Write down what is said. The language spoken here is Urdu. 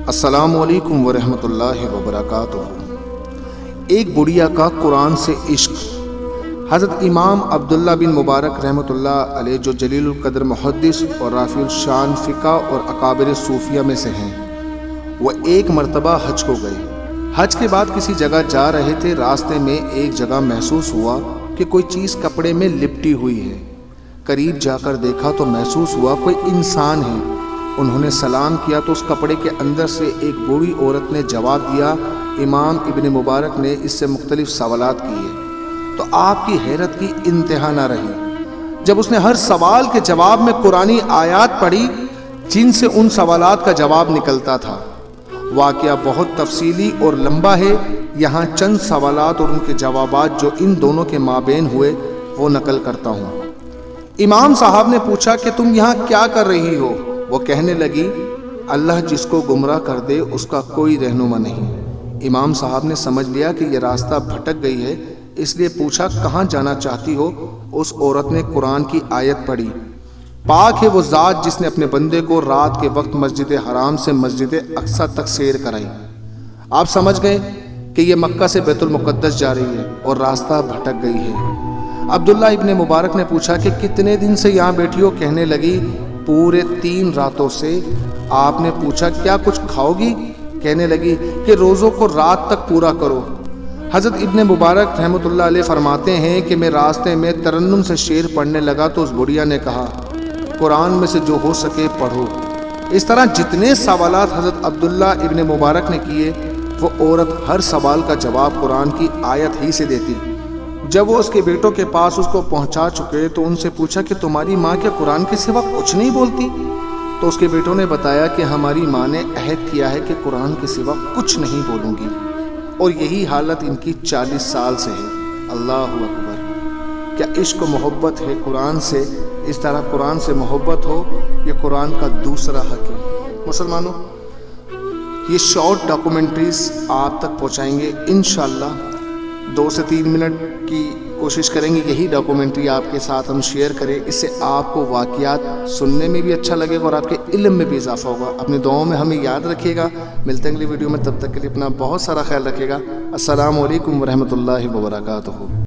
السلام علیکم ورحمۃ اللہ وبرکاتہ۔ ایک بڑھیا کا قرآن سے عشق۔ حضرت امام عبداللہ بن مبارک رحمۃ اللہ علیہ، جو جلیل القدر محدث اور رافع الشان فقہ اور اکابر صوفیہ میں سے ہیں، وہ ایک مرتبہ حج کو گئے۔ حج کے بعد کسی جگہ جا رہے تھے، راستے میں ایک جگہ محسوس ہوا کہ کوئی چیز کپڑے میں لپٹی ہوئی ہے۔ قریب جا کر دیکھا تو محسوس ہوا کوئی انسان ہے۔ انہوں نے سلام کیا تو اس کپڑے کے اندر سے ایک بوڑھی عورت نے جواب دیا۔ امام ابن مبارک نے اس سے مختلف سوالات کیے تو آپ کی حیرت کی انتہا نہ رہی جب اس نے ہر سوال کے جواب میں قرآنی آیات پڑھی جن سے ان سوالات کا جواب نکلتا تھا۔ واقعہ بہت تفصیلی اور لمبا ہے، یہاں چند سوالات اور ان کے جوابات جو ان دونوں کے مابین ہوئے وہ نقل کرتا ہوں۔ امام صاحب نے پوچھا کہ تم یہاں کیا کر رہی ہو؟ وہ کہنے لگی، اللہ جس کو گمراہ کر دے اس کا کوئی رہنما نہیں۔ امام صاحب نے سمجھ لیا کہ یہ راستہ بھٹک گئی ہے، اس لیے پوچھا کہاں جانا چاہتی ہو؟ اس عورت نے قرآن کی آیت پڑھی، پاک ہے وہ ذات جس نے اپنے بندے کو رات کے وقت مسجد حرام سے مسجد اقصی تک سیر کرائی۔ آپ سمجھ گئے کہ یہ مکہ سے بیت المقدس جا رہی ہے اور راستہ بھٹک گئی ہے۔ عبداللہ ابن مبارک نے پوچھا کہ کتنے دن سے یہاں بیٹھی ہو؟ کہنے لگی، پورے 3 راتوں سے۔ آپ نے پوچھا کیا کچھ کھاؤ گی؟ کہنے لگی کہ روزوں کو رات تک پورا کرو۔ حضرت ابن مبارک رحمۃ اللہ علیہ فرماتے ہیں کہ میں راستے میں ترنم سے شعر پڑھنے لگا تو اس بڑھیا نے کہا، قرآن میں سے جو ہو سکے پڑھو۔ اس طرح جتنے سوالات حضرت عبداللہ ابن مبارک نے کیے، وہ عورت ہر سوال کا جواب قرآن کی آیت ہی سے دیتی۔ جب وہ اس کے بیٹوں کے پاس اس کو پہنچا چکے تو ان سے پوچھا کہ تمہاری ماں کیا قرآن کے سوا کچھ نہیں بولتی؟ تو اس کے بیٹوں نے بتایا کہ ہماری ماں نے عہد کیا ہے کہ قرآن کے سوا کچھ نہیں بولوں گی، اور یہی حالت ان کی 40 سال سے ہے۔ اللہ اکبر! کیا عشق و محبت ہے قرآن سے؟ اس طرح قرآن سے محبت ہو، یہ قرآن کا دوسرا حق ہے۔ مسلمانوں، یہ شارٹ ڈاکومنٹریز آپ تک پہنچائیں گے انشاءاللہ۔ 2 سے 3 منٹ کی کوشش کریں گے یہی ڈاکومنٹری آپ کے ساتھ ہم شیئر کریں، اس سے آپ کو واقعات سننے میں بھی اچھا لگے گا اور آپ کے علم میں بھی اضافہ ہوگا۔ اپنی دعاؤں میں ہمیں یاد رکھیے گا۔ ملتے ہیں اگلی ویڈیو میں، تب تک کے لیے اپنا بہت سارا خیال رکھیے گا۔ السلام علیکم ورحمۃ اللہ وبرکاتہ۔